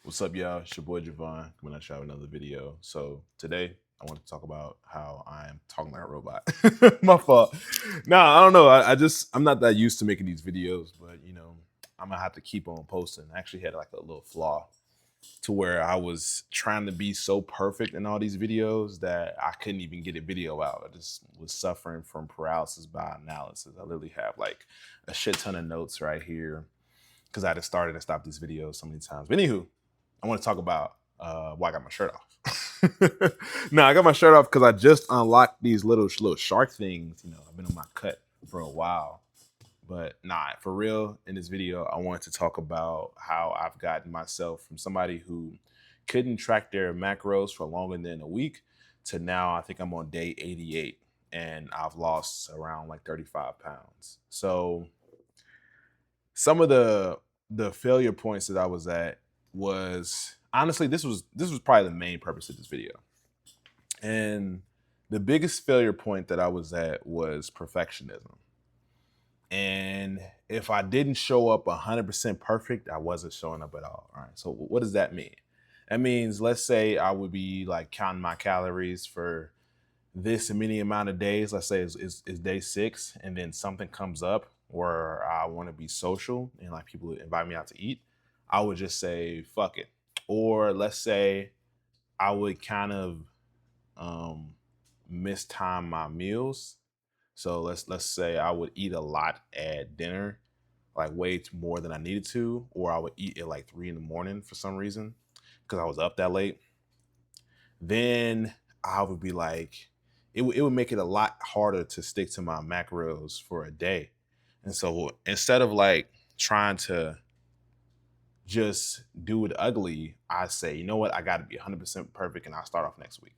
What's up, y'all? It's your boy Javon coming at y'all with another video. So today I want to talk about how I'm talking like a robot. My fault. I don't know. I'm not that used to making these videos, but I'm gonna have to keep on posting. I actually had like a little flaw to where I was trying to be so perfect in all these videos that I couldn't even get a video out. I just was suffering from paralysis by analysis. I literally have like a shit ton of notes right here because I just started and stopped these videos so many times. But anywho, I want to talk about why I got my shirt off. No, I got my shirt off because I just unlocked these little shark things. I've been on my cut for a while. But nah, for real, in this video, I wanted to talk about how I've gotten myself from somebody who couldn't track their macros for longer than a week to now I think I'm on day 88 and I've lost around like 35 pounds. So some of the failure points that I was at was honestly this was probably the main purpose of this video. And the biggest failure point that I was at was perfectionism. And if I didn't show up 100% perfect, I wasn't showing up at all. All right. So what does that mean? That means let's say I would be like counting my calories for this many amount of days. Let's say it's day 6, and then something comes up where I want to be social and like people invite me out to eat. I would just say fuck it. Or let's say I would kind of um, mistime my meals. So let's say I would eat a lot at dinner, like way more than I needed to, or I would eat at like 3 in the morning for some reason because I was up that late. Then I would be like, it would make it a lot harder to stick to my macros for a day. And so instead of like trying to just do it ugly, I say, you know what, I got to be 100% perfect and I'll start off next week.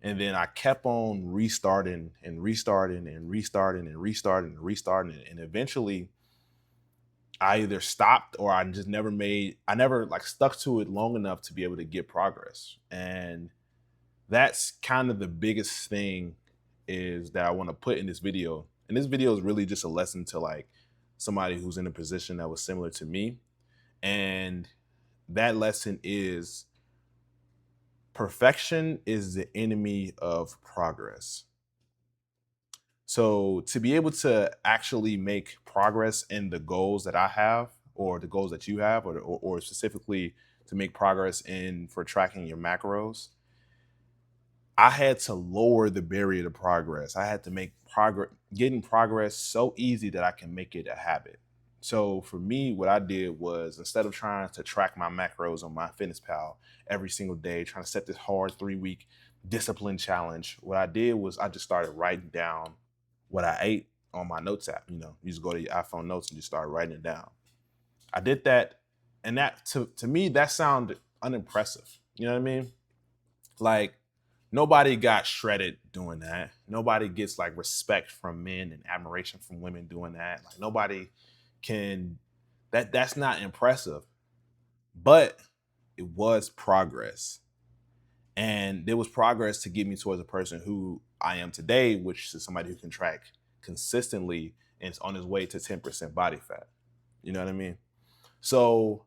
And then I kept on restarting and restarting and restarting and restarting and restarting. And eventually I either stopped or I never like stuck to it long enough to be able to get progress. And that's kind of the biggest thing is that I want to put in this video. And this video is really just a lesson to like somebody who's in a position that was similar to me. And that lesson is perfection is the enemy of progress. So to be able to actually make progress in the goals that I have, or the goals that you have, or specifically to make progress in for tracking your macros, I had to lower the barrier to progress. I had to make progress, getting progress so easy that I can make it a habit. So for me, what I did was instead of trying to track my macros on my fitness pal every single day, trying to set this hard 3 week discipline challenge, what I did was I just started writing down what I ate on my notes app. You just go to your iPhone notes and just start writing it down. I did that, and that to me that sounded unimpressive. You know what I mean? Like nobody got shredded doing that. Nobody gets like respect from men and admiration from women doing that. Like nobody can that's not impressive. But it was progress. And there was progress to get me towards a person who I am today, which is somebody who can track consistently and is on his way to 10% body fat. You know what I mean? So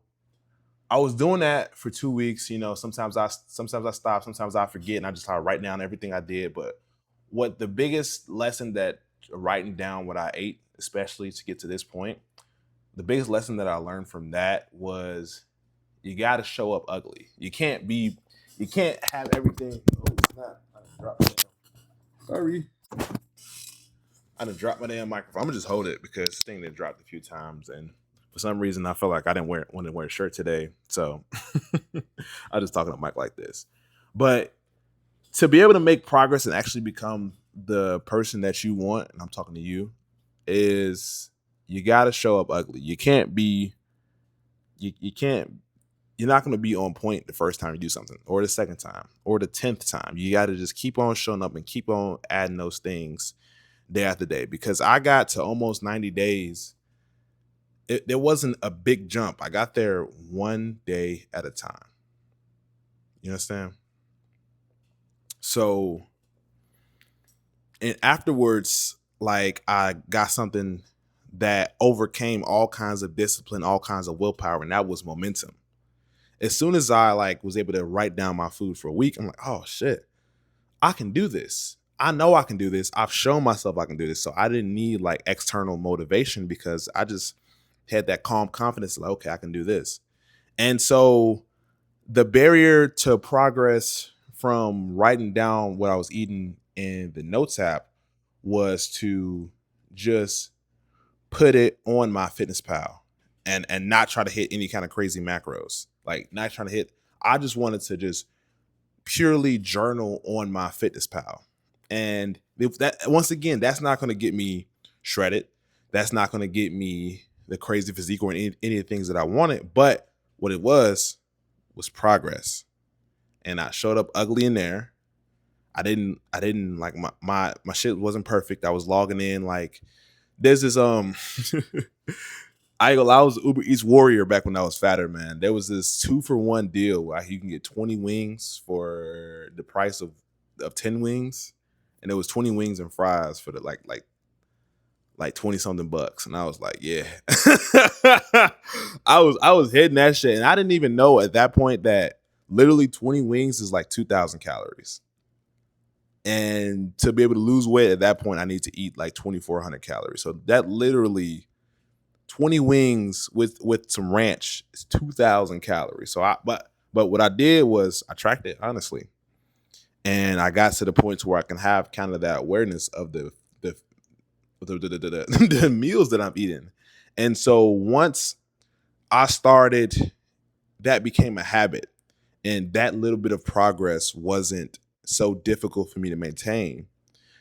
I was doing that for 2 weeks. Sometimes I stop, sometimes I forget, and I just start writing down everything I did. But what the biggest lesson that writing down what I ate, especially to get to this point, the biggest lesson that I learned from that was you got to show up ugly. You can't have everything. Oh snap! I done dropped my Sorry, I done dropped my damn microphone. I'm gonna just hold it because this thing that dropped a few times, and for some reason I felt like I didn't want to wear a shirt today, so I just talking to Mike like this. But to be able to make progress and actually become the person that you want, and I'm talking to you, is you got to show up ugly. You can't be, you can't, you're not going to be on point the first time you do something, or the second time, or the 10th time. You got to just keep on showing up and keep on adding those things day after day. Because I got to almost 90 days. There wasn't a big jump. I got there one day at a time. You understand? So, and afterwards, like I got something that overcame all kinds of discipline, all kinds of willpower, and that was momentum. As soon as I like was able to write down my food for a week, I'm like, oh shit, I can do this. I know I can do this. I've shown myself I can do this. So I didn't need like external motivation because I just had that calm confidence, like, okay, I can do this. And so the barrier to progress from writing down what I was eating in the notes app was to just put it on my fitness pal and not try to hit any kind of crazy macros. Like not trying to hit, I just wanted to just purely journal on my fitness pal. And if that, once again, that's not going to get me shredded. That's not going to get me the crazy physique or any of the things that I wanted. But what it was progress. And I showed up ugly in there. I didn't like my shit wasn't perfect. I was logging in like there's this I was Uber Eats warrior back when I was fatter, man. There was this 2-for-1 deal where you can get 20 wings for the price of 10 wings, and it was 20 wings and fries for the like 20 something bucks. And I was like, yeah. I was hitting that shit, and I didn't even know at that point that literally 20 wings is like 2,000 calories. And to be able to lose weight at that point, I need to eat like 2,400 calories. So that literally 20 wings with some ranch is 2,000 calories. So but what I did was I tracked it honestly, and I got to the point where I can have kind of that awareness of the meals that I'm eating. And so once I started, that became a habit, and that little bit of progress wasn't so difficult for me to maintain.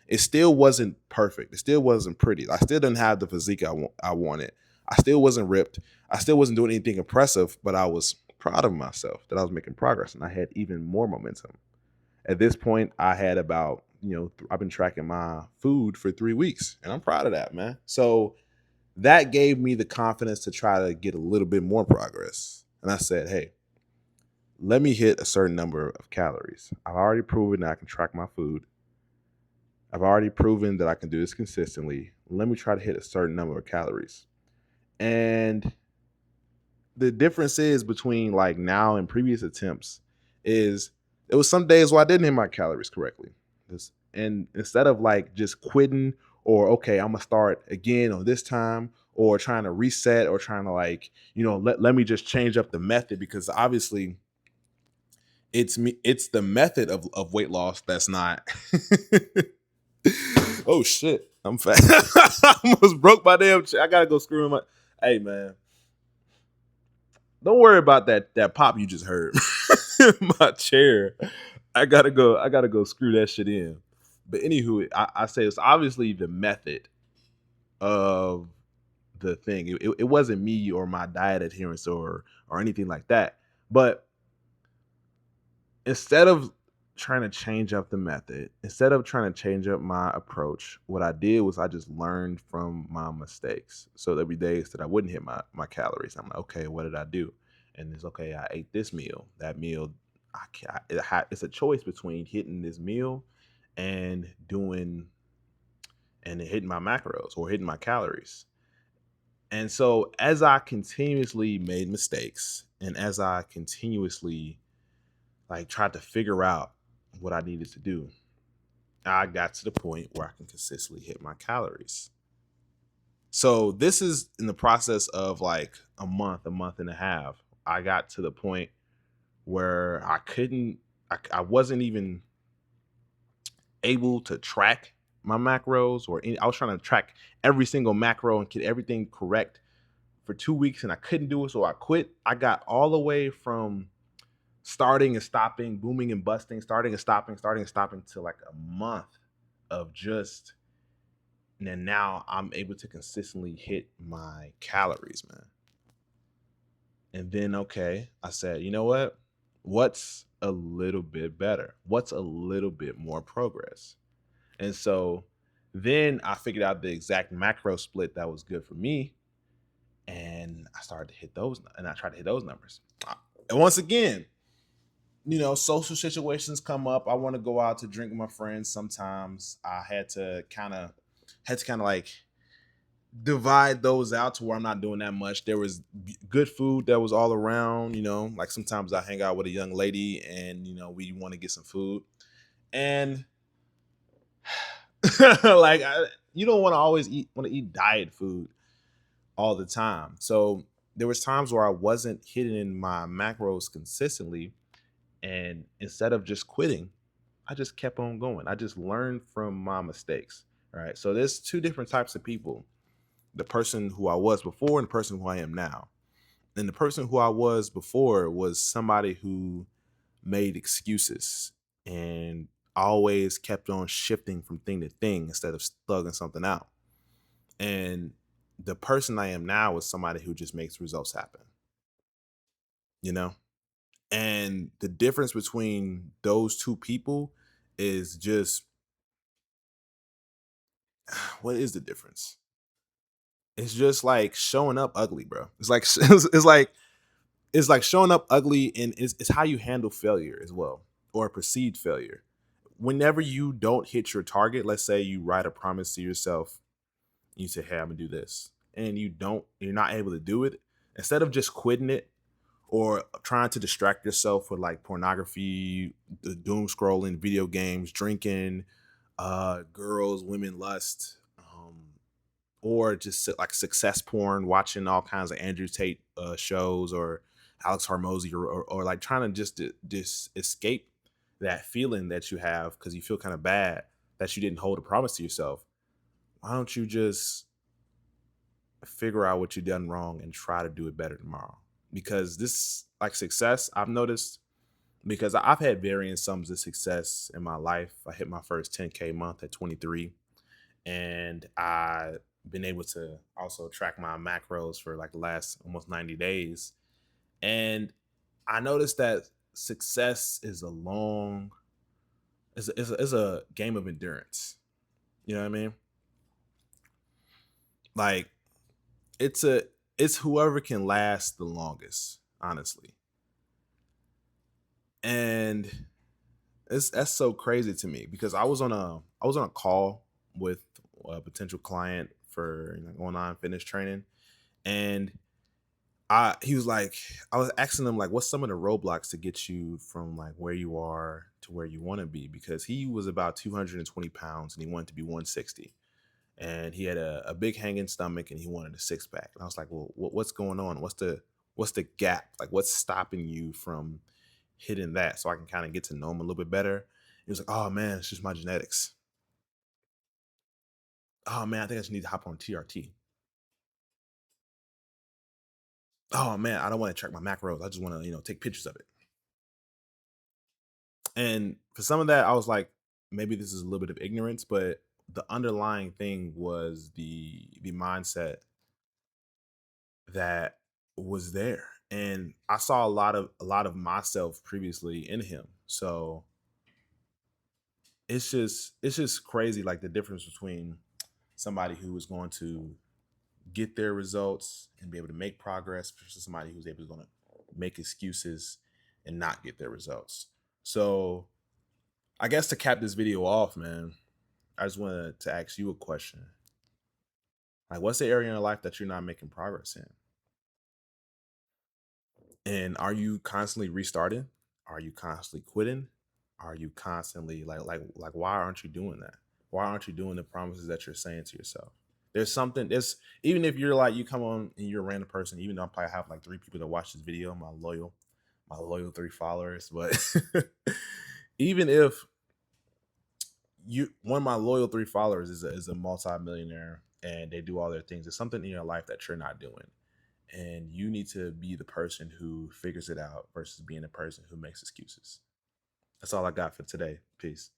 It still wasn't perfect. It still wasn't pretty. I still didn't have the physique I wanted. I still wasn't ripped. I still wasn't doing anything impressive, but I was proud of myself that I was making progress, and I had even more momentum. At this point, I had about, I've been tracking my food for 3 weeks, and I'm proud of that, man. So that gave me the confidence to try to get a little bit more progress. And I said, hey, let me hit a certain number of calories. I've already proven that I can track my food. I've already proven that I can do this consistently. Let me try to hit a certain number of calories. And the difference is between like now and previous attempts is there was some days where I didn't hit my calories correctly. And instead of like just quitting or, okay, I'm going to start again on this time, or trying to reset, or trying to like, let me just change up the method, because obviously it's the method of weight loss that's not. Oh shit, I'm fat. I almost broke my damn chair. I gotta go screw my. Hey man, don't worry about that pop you just heard. My chair. I gotta go screw that shit in. But anywho, I say it's obviously the method of the thing. It wasn't me or my diet adherence or anything like that. But instead of trying to change up the method, instead of trying to change up my approach, what I did was I just learned from my mistakes. So there'd be days that I wouldn't hit my calories. I'm like, okay, what did I do? And it's okay, I ate this meal. That meal, it's a choice between hitting this meal and hitting my macros or hitting my calories. And so as I continuously made mistakes, and as I continuously like tried to figure out what I needed to do, I got to the point where I can consistently hit my calories. So this is in the process of like a month and a half. I got to the point where I wasn't even able to track my macros I was trying to track every single macro and get everything correct for 2 weeks, and I couldn't do it. So I quit. I got all the way from starting and stopping, booming and busting, starting and stopping to like a month of just, and now I'm able to consistently hit my calories, man. And then, okay, I said, you know what? What's a little bit better? What's a little bit more progress? And so then I figured out the exact macro split that was good for me. And I started to hit those, and I tried to hit those numbers. And once again, social situations come up. I want to go out to drink with my friends sometimes. I had to kind of like divide those out to where I'm not doing that much. There was good food that was all around, like sometimes I hang out with a young lady and, we want to get some food. And like, you don't want to always want to eat diet food all the time. So there was times where I wasn't hitting my macros consistently. And instead of just quitting, I just kept on going. I just learned from my mistakes. Right. So there's two different types of people: the person who I was before and the person who I am now. And the person who I was before was somebody who made excuses and always kept on shifting from thing to thing instead of thugging something out. And the person I am now is somebody who just makes results happen, you know? And the difference between those two people is just what is the difference? It's just like showing up ugly, bro. It's like it's like showing up ugly, and it's how you handle failure as well, or perceived failure. Whenever you don't hit your target, let's say you write a promise to yourself, you say, "Hey, I'm gonna do this," and you're not able to do it. Instead of just quitting it or trying to distract yourself with like pornography, the doom scrolling, video games, drinking, girls, women lust, or just like success porn, watching all kinds of Andrew Tate shows or Alex Hormozy, or like trying to just escape that feeling that you have because you feel kind of bad that you didn't hold a promise to yourself. Why don't you just figure out what you done wrong and try to do it better tomorrow? Because this, like, success, I've noticed, because I've had varying sums of success in my life. I hit my first 10K month at 23, and I've been able to also track my macros for like the last almost 90 days. And I noticed that success is a long, is a game of endurance. You know what I mean? Like, it's a it's whoever can last the longest, honestly. And that's so crazy to me because I was on a call with a potential client for online fitness training, and he was like, I was asking him like, what's some of the roadblocks to get you from like where you are to where you want to be, because he was about 220 pounds and he wanted to be 160, and he had a big hanging stomach and he wanted a six pack. And I was like, well, what's going on? What's the gap? Like, what's stopping you from hitting that, so I can kind of get to know him a little bit better? He was like, oh man, it's just my genetics. Oh man, I think I just need to hop on TRT. Oh man, I don't want to track my macros. I just want to, take pictures of it. And for some of that, I was like, maybe this is a little bit of ignorance, but the underlying thing was the mindset that was there. And I saw a lot of myself previously in him. So it's just crazy, like the difference between somebody who is going to get their results and be able to make progress versus somebody who's able to going to make excuses and not get their results. So I guess to cap this video off, man, I just wanted to ask you a question. Like, what's the area in your life that you're not making progress in? And are you constantly restarting? Are you constantly quitting? Are you constantly like why aren't you doing that? Why aren't you doing the promises that you're saying to yourself? There's something there's Even if you're like, you come on and you're a random person, even though I probably have like three people that watch this video, my loyal three followers, but even if you one of my loyal three followers is a multi-millionaire and they do all their things, there's something in your life that you're not doing. And you need to be the person who figures it out versus being the person who makes excuses. That's all I got for today. Peace.